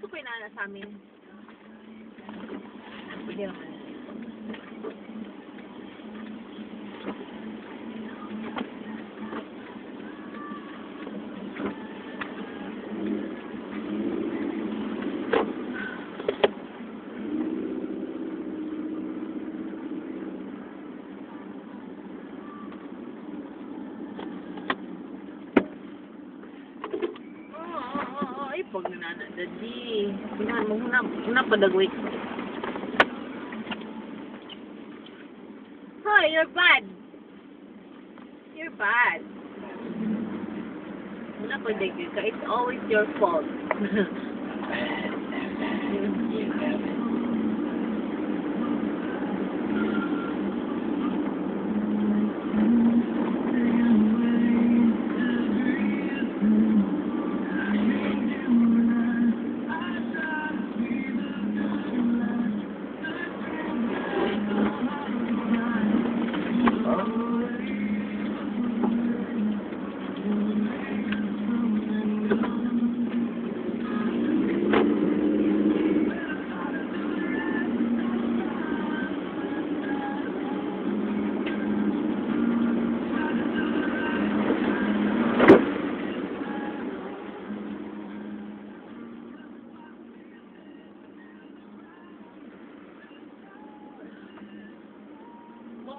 gusto ko yung nana sa amin. Hindi naman. Ay, pag nanadadi. Tingnan mo, una padagwit. Hoy, you're bad. You're bad. Una padagwit ka. It's always your fault.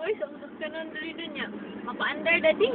Oy, sa usap ka nun dali niya. Mapa-under, daddy.